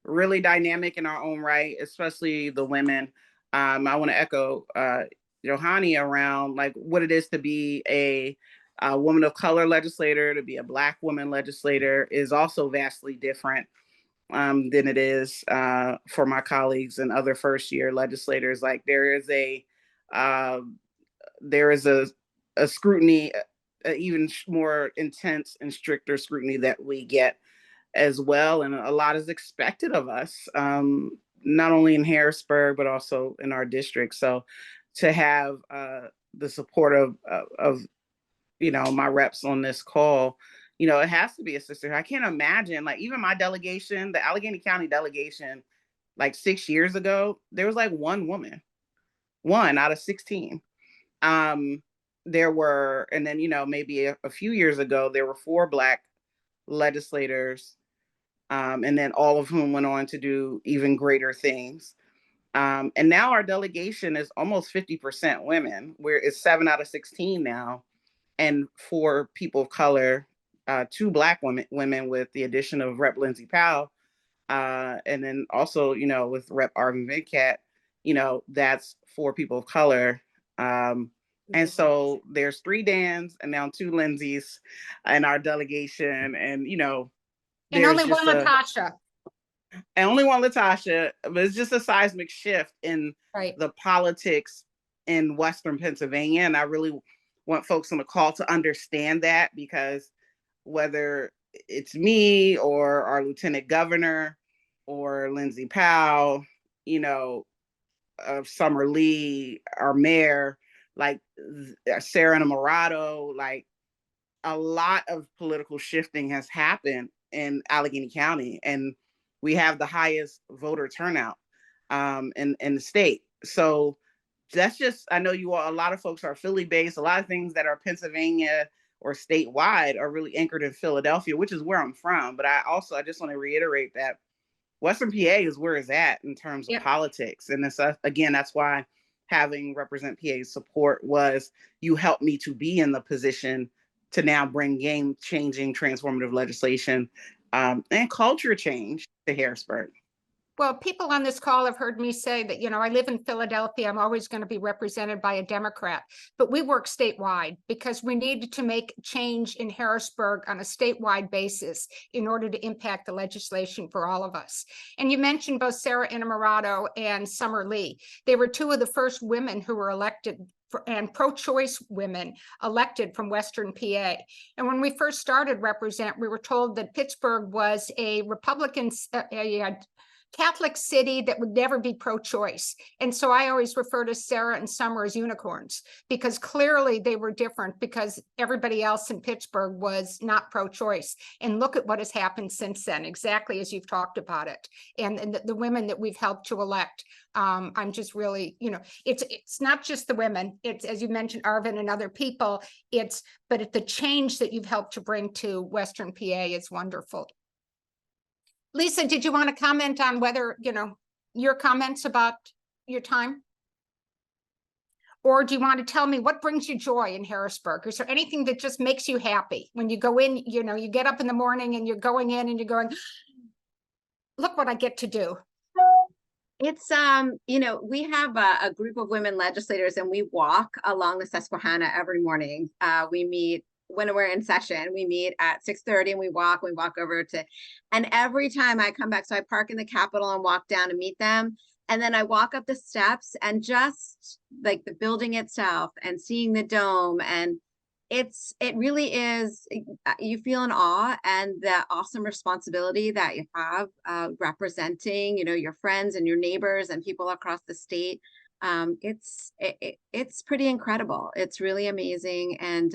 really dynamic in our own right, especially the women. I want to echo Johanny around like what it is to be a woman of color legislator, to be a Black woman legislator is also vastly different than it is for my colleagues and other first year legislators. Like uh, there is a scrutiny, even more intense and stricter scrutiny that we get as well. And a lot is expected of us, not only in Harrisburg, but also in our district. So to have the support of, you know, my reps on this call, you know, it has to be a sister. I can't imagine, like, even my delegation, the Allegheny County delegation, like 6 years ago, there was like one woman, one out of 16. There were, and then, you know, maybe a few years ago, there were 4 Black legislators, and then all of whom went on to do even greater things. And now our delegation is almost 50% women, where it's 7 out of 16 now, and 4 people of color, 2 Black women with the addition of Rep. Lindsay Powell, and then also, you know, with Rep. Arvin Venkat, you know, that's 4 people of color. And so there's 3 Dans and now 2 Lindsays in our delegation, and you know, And only one Latasha. And only one Latasha, but it's just a seismic shift in the politics in Western Pennsylvania. And I really want folks on the call to understand that, because whether it's me or our lieutenant governor or Lindsay Powell, you know, Summer Lee, our mayor, like Sarah Innamorato, like a lot of political shifting has happened in Allegheny County, and we have the highest voter turnout in the state. So that's just, I know you all, a lot of folks are Philly based, a lot of things that are Pennsylvania or statewide are really anchored in Philadelphia, which is where I'm from. But I just want to reiterate that Western PA is where it's at in terms of politics. And it's, again, that's why having Represent PA's support was, you helped me to be in the position to now bring game-changing, transformative legislation and culture change to Harrisburg. Well, people on this call have heard me say that, you know, I live in Philadelphia. I'm always going to be represented by a Democrat, but we work statewide because we need to make change in Harrisburg on a statewide basis in order to impact the legislation for all of us. And you mentioned both Sarah Innamorato and Summer Lee. They were 2 of the first women who were elected and pro-choice women elected from Western PA. And when we first started Represent, we were told that Pittsburgh was a Republican, Catholic city that would never be pro-choice. And so I always refer to Sarah and Summer as unicorns, because clearly they were different, because everybody else in Pittsburgh was not pro-choice. And look at what has happened since then, exactly as you've talked about it. And the women that we've helped to elect, I'm just really, you know, it's not just the women, it's, as you mentioned, Arvin and other people, but the change that you've helped to bring to Western PA is wonderful. Lisa, did you want to comment on whether, you know, your comments about your time? Or do you want to tell me what brings you joy in Harrisburg? Is there anything that just makes you happy when you go in, you know, you get up in the morning and you're going in and you're going, look what I get to do? It's, you know, we have a group of women legislators and we walk along the Susquehanna every morning. We meet when we're in session, we meet at 6:30 and we walk over to, and every time I come back, so I park in the Capitol and walk down to meet them. And then I walk up the steps, and just like the building itself and seeing the dome, and it really is, you feel an awe and the awesome responsibility that you have representing, you know, your friends and your neighbors and people across the state. It's pretty incredible. It's really amazing. And,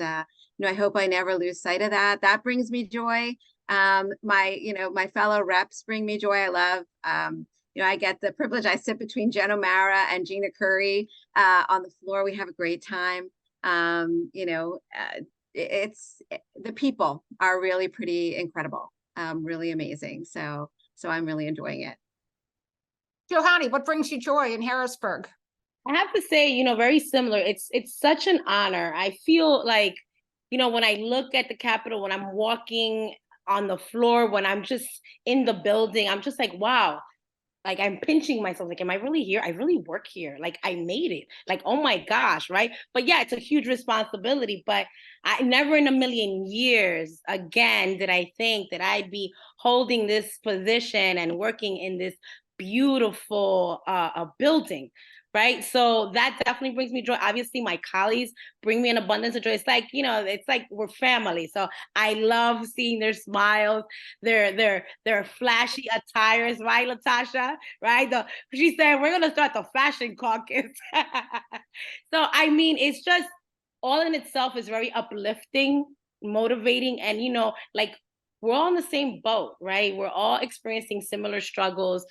you know, I hope I never lose sight of that. That brings me joy. My fellow reps bring me joy. I love, you know, I get the privilege. I sit between Jen O'Mara and Gina Curry on the floor. We have a great time. You know, the people are really pretty incredible, really amazing. So I'm really enjoying it. Johanny, what brings you joy in Harrisburg? I have to say, very similar. It's such an honor. I feel like, when I look at the Capitol, when I'm walking on the floor, when I'm just in the building, I'm just like, wow. Like, I'm pinching myself. Like, am I really here? I really work here. Like, I made it. Like, oh my gosh, right? But yeah, it's a huge responsibility. But I never in a million years, again, did I think that I'd be holding this position and working in this beautiful building, right? So that definitely brings me joy. Obviously, my colleagues bring me an abundance of joy. It's like, it's like we're family. So I love seeing their smiles, their flashy attires, right, Latasha? Right? She said, we're gonna start the fashion caucus. So I mean, it's just all in itself is very uplifting, motivating, and like we're all in the same boat, right? We're all experiencing similar struggles,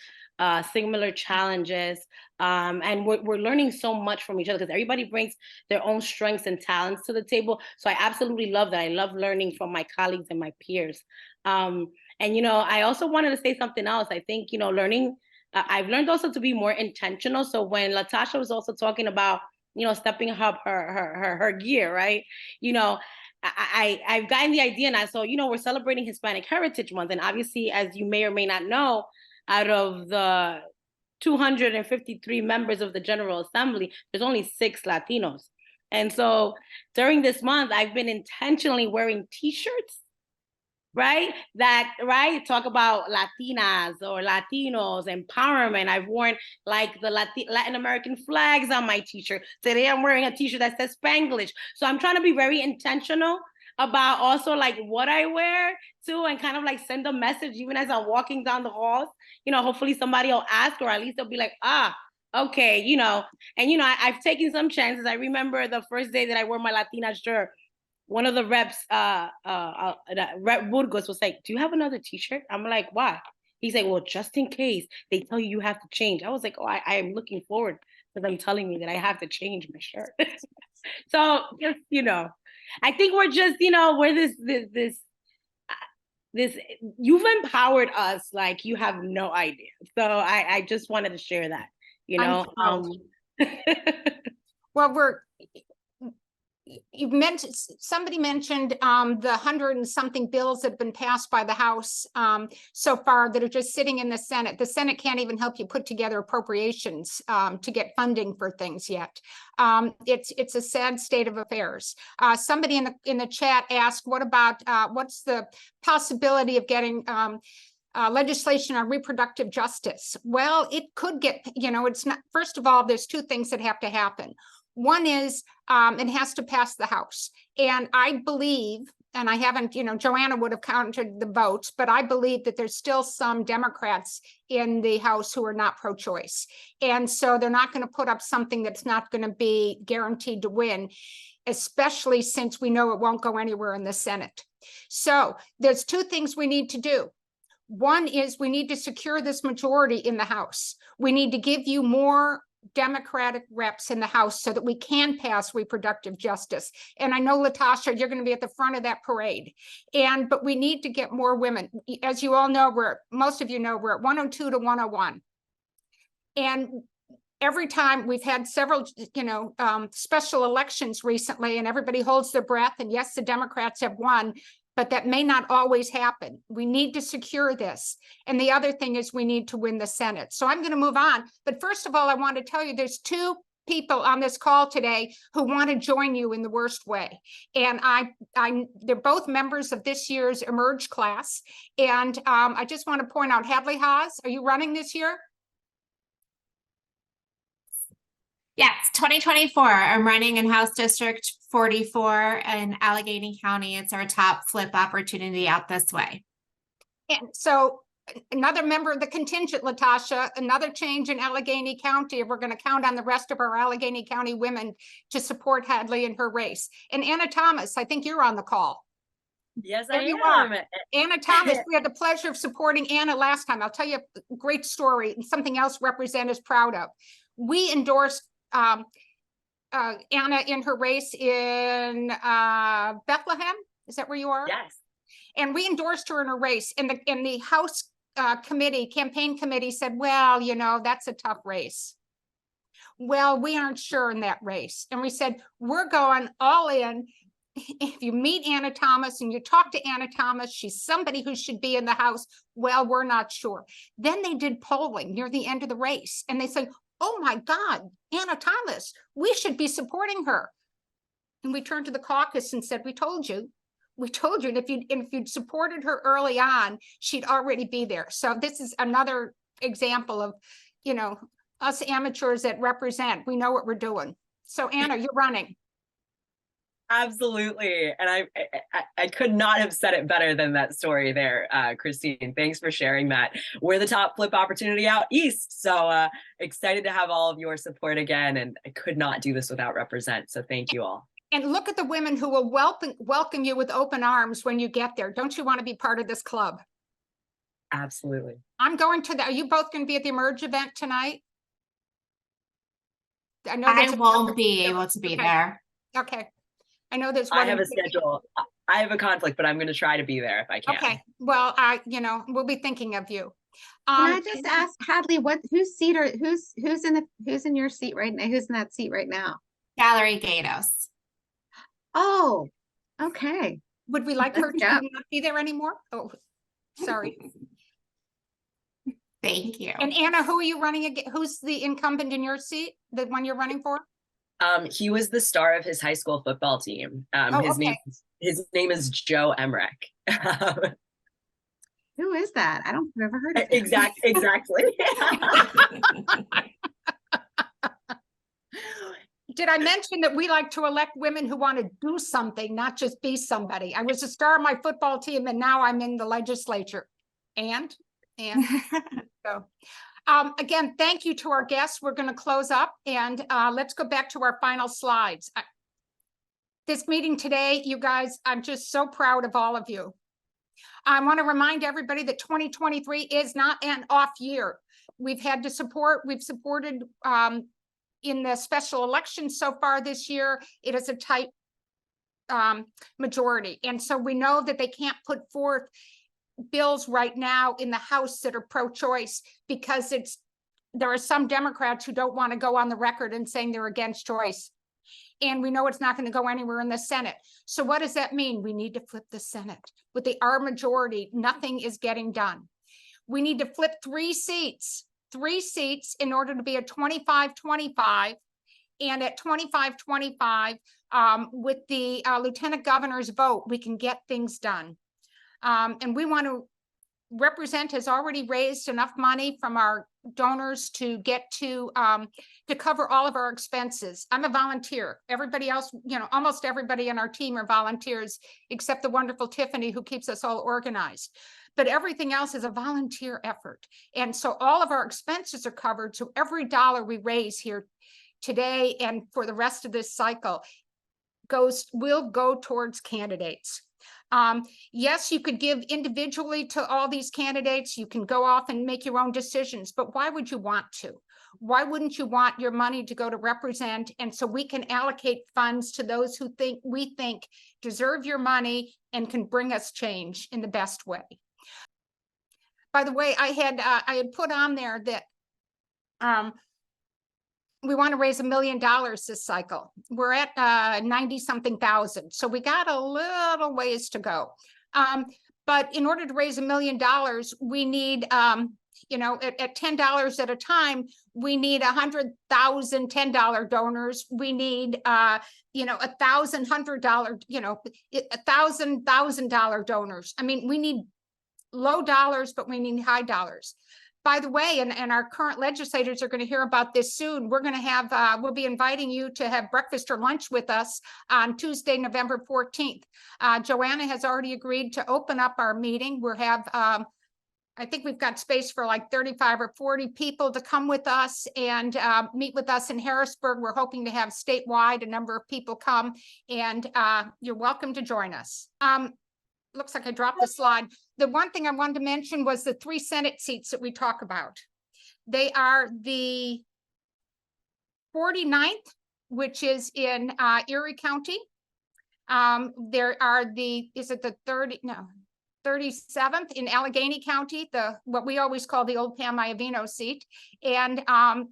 similar challenges, and we're learning so much from each other because everybody brings their own strengths and talents to the table. So I absolutely love that. I love learning from my colleagues and my peers. And I also wanted to say something else. I think learning. I've learned also to be more intentional. So when Latasha was also talking about stepping up her gear, right? I've gotten the idea now. So we're celebrating Hispanic Heritage Month, and obviously, as you may or may not know, out of the 253 members of the General Assembly, there's only 6 Latinos. And so during this month, I've been intentionally wearing T-shirts, right? Talk about Latinas or Latinos, empowerment. I've worn like the Latin American flags on my T-shirt. Today I'm wearing a T-shirt that says Spanglish. So I'm trying to be very intentional about also like what I wear too, and kind of like send a message even as I'm walking down the halls. Hopefully somebody will ask, or at least they'll be like, okay, and I've taken some chances. I remember the first day that I wore my Latina shirt, one of the reps, Rep Burgos, was like, do you have another T-shirt? I'm like, why? He's like, well, just in case they tell you have to change. I was like, oh, I am looking forward to them telling me that I have to change my shirt. So just, I think we're just, we're this, you've empowered us like you have no idea. So I just wanted to share that, Well, somebody mentioned the 100 and something bills that have been passed by the House so far that are just sitting in the Senate. The Senate can't even help you put together appropriations to get funding for things yet. It's a sad state of affairs. Somebody in the chat asked, what about what's the possibility of getting legislation on reproductive justice? Well, it could get, it's not, first of all, there's 2 things that have to happen. One is it has to pass the House. And I believe, and I haven't, Joanna would have counted the votes, but I believe that there's still some Democrats in the House who are not pro-choice. And so they're not going to put up something that's not going to be guaranteed to win, especially since we know it won't go anywhere in the Senate. So there's 2 things we need to do. One is we need to secure this majority in the House. We need to give you more Democratic reps in the House so that we can pass reproductive justice. And I know, Latasha, you're going to be at the front of that parade. But we need to get more women. As you all know, most of you know, we're at 102 to 101. And every time we've had several, special elections recently, and everybody holds their breath. And yes, the Democrats have won, but that may not always happen. We need to secure this. And the other thing is we need to win the Senate. So I'm going to move on. But first of all, I want to tell you there's 2 people on this call today who want to join you in the worst way. And they're both members of this year's Emerge class. And I just want to point out, Hadley Haas, are you running this year? Yes, 2024. I'm running in House District 44 in Allegheny County. It's our top flip opportunity out this way. And so another member of the contingent, Latasha, another change in Allegheny County. We're going to count on the rest of our Allegheny County women to support Hadley in her race. And Anna Thomas, I think you're on the call. Yes, There I you am. are. Anna Thomas, we had the pleasure of supporting Anna last time. I'll tell you a great story and something else Representative is proud of. We endorsed Anna in her race in Bethlehem. Is that where you are? Yes. And we endorsed her in her race. And the House campaign committee said, well, that's a tough race. Well, we aren't sure in that race. And we said, we're going all in. If you meet Anna Thomas and you talk to Anna Thomas, she's somebody who should be in the House. Well, we're not sure. Then they did polling near the end of the race and they said, oh my God, Anna Thomas, we should be supporting her. And we turned to the caucus and said, we told you. We told you, and if you'd supported her early on, she'd already be there. So this is another example of, you know, us amateurs that represent, we know what we're doing. So Anna, you're running. Absolutely. And I could not have said it better than that story there, Christine. Thanks for sharing that. We're the top flip opportunity out east. So excited to have all of your support again. And I could not do this without Represent. So thank you all. And look at the women who will welcome you with open arms when you get there. Don't you want to be part of this club? Absolutely. I'm going to are you both going to be at the Emerge event tonight? I know I won't be able to be there. Okay. I know there's I have a schedule. I have a conflict, but I'm going to try to be there if I can. Okay. Well, we'll be thinking of you. Can I just ask Hadley, who's in your seat right now? Who's in that seat right now? Valerie Gatos. Oh, okay. Would we like her to Yeah. not be there anymore? Oh, sorry. Thank you. And Anna, who are you running against? Who's the incumbent in your seat? The one you're running for? He was the star of his high school football team. His name is Joe Emmerich. Who is that? I don't think I've ever heard of him. Exactly. Did I mention that we like to elect women who want to do something, not just be somebody? I was a star of my football team and now I'm in the legislature. And so again, thank you to our guests. We're going to close up and let's go back to our final slides. This meeting today, you guys, I'm just so proud of all of you. I want to remind everybody that 2023 is not an off year. We've supported in the special election so far this year. It is a tight majority. And so we know that they can't put forth bills right now in the House that are pro-choice because there are some Democrats who don't want to go on the record and saying they're against choice. And we know it's not going to go anywhere in the Senate. So what does that mean? We need to flip the Senate. With the R majority, nothing is getting done. We need to flip three seats in order to be a 25-25. And at 25-25, with the lieutenant governor's vote, we can get things done. And we want to Represent has already raised enough money from our donors to get to cover all of our expenses. I'm a volunteer. Everybody else, almost everybody in our team are volunteers, except the wonderful Tiffany who keeps us all organized. But everything else is a volunteer effort. And so all of our expenses are covered. So every dollar we raise here today and for the rest of this cycle will go towards candidates. Yes, you could give individually to all these candidates. You can go off and make your own decisions, but why would you want to? Why wouldn't you want your money to go to Represent? And so we can allocate funds to those who we think deserve your money and can bring us change in the best way. By the way, I had put on there that we want to raise $1 million this cycle. We're at 90-something thousand. So we got a little ways to go. But in order to raise $1 million, we need, at $10 at a time, we need 100,000 $10 donors. We need, $1,000 $1,000 donors. I mean, we need low dollars, but we need high dollars. By the way, and our current legislators are going to hear about this soon. We're going to have, we'll be inviting you to have breakfast or lunch with us on Tuesday, November 14th. Joanna has already agreed to open up our meeting. We'll have, I think we've got space for like 35 or 40 people to come with us and meet with us in Harrisburg. We're hoping to have statewide a number of people come, and you're welcome to join us. Looks like I dropped the slide. The one thing I wanted to mention was the 3 Senate seats that we talk about. They are the 49th, which is in Erie County. There are is it the 30? No, 37th in Allegheny County, what we always call the old Pam Iovino seat, and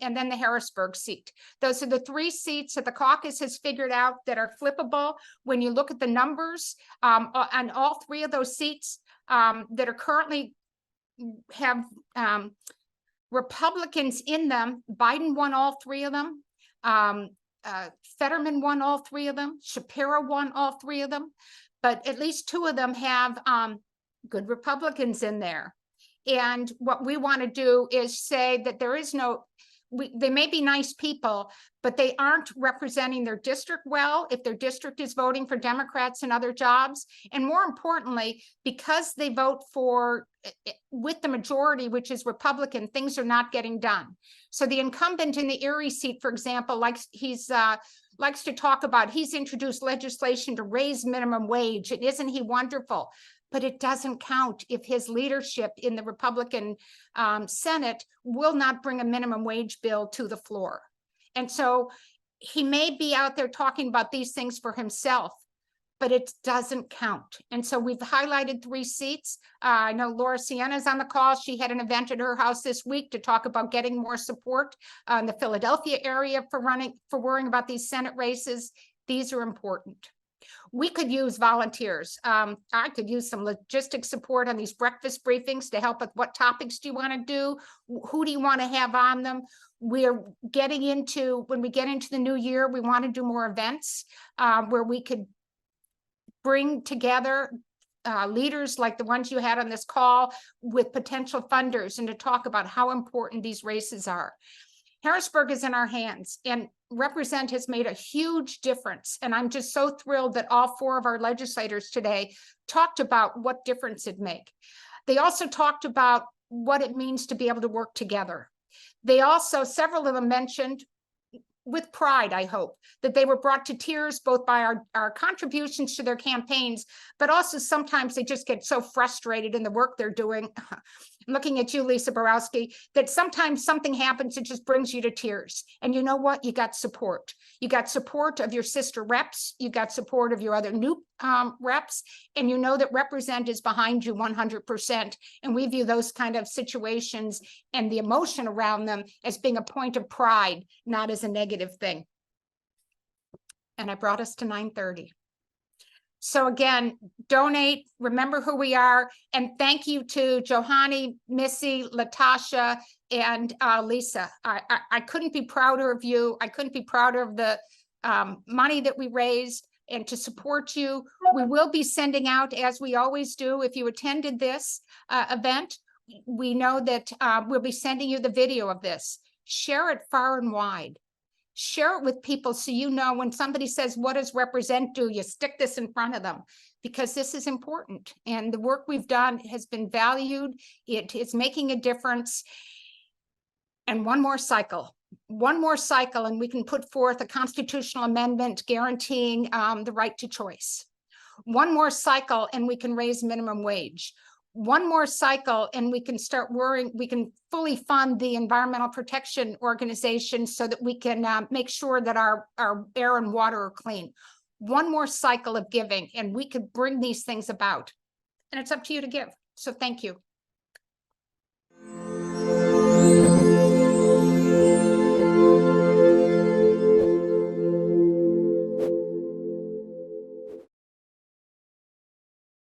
then the Harrisburg seat. Those are the 3 seats that the caucus has figured out that are flippable. When you look at the numbers on all 3 of those seats that are currently have Republicans in them, Biden won all 3 of them. Fetterman won all 3 of them. Shapiro won all 3 of them. But at least 2 of them have good Republicans in there. And what we want to do is say that there is no, they may be nice people, but they aren't representing their district well if their district is voting for Democrats and other jobs. And more importantly, because they vote for with the majority, which is Republican, things are not getting done. So the incumbent in the Erie seat, for example, likes to talk about, he's introduced legislation to raise minimum wage. And isn't he wonderful? But it doesn't count if his leadership in the Republican Senate will not bring a minimum wage bill to the floor. And so he may be out there talking about these things for himself, but it doesn't count. And so we've highlighted 3 seats. I know Laura Sienna's on the call. She had an event at her house this week to talk about getting more support in the Philadelphia area for worrying about these Senate races. These are important. We could use volunteers. I could use some logistic support on these breakfast briefings to help with what topics do you want to do? Who do you want to have on them? We're getting into, when we get into the new year, we want to do more events where we could bring together leaders like the ones you had on this call with potential funders and to talk about how important these races are. Harrisburg is in our hands, and Represent has made a huge difference. And I'm just so thrilled that all 4 of our legislators today talked about what difference it make. They also talked about what it means to be able to work together. They also, several of them mentioned with pride, I hope, that they were brought to tears both by our contributions to their campaigns, but also sometimes they just get so frustrated in the work they're doing. I'm looking at you, Lisa Borowski, that sometimes something happens that just brings you to tears. And you know what? You got support. You got support of your sister reps. You got support of your other new reps. And you know that Represent is behind you 100%. And we view those kind of situations and the emotion around them as being a point of pride, not as a negative thing. And I brought us to 9:30. So again, donate, remember who we are, and thank you to Johanny, Missy, Latasha, and Lisa. I couldn't be prouder of you. I couldn't be prouder of the money that we raised and to support you. We will be sending out, as we always do, if you attended this event, we know that we'll be sending you the video of this. Share it far and wide. Share it with people so you know when somebody says, what does Represent do? You stick this in front of them because this is important. And the work we've done has been valued. It is making a difference. And one more cycle, and we can put forth a constitutional amendment guaranteeing the right to choice. One more cycle and we can raise minimum wage. One more cycle and we can start worrying, we can fully fund the environmental protection organization so that we can make sure that our air and water are clean. One more cycle of giving and we could bring these things about. And it's up to you to give. So thank you.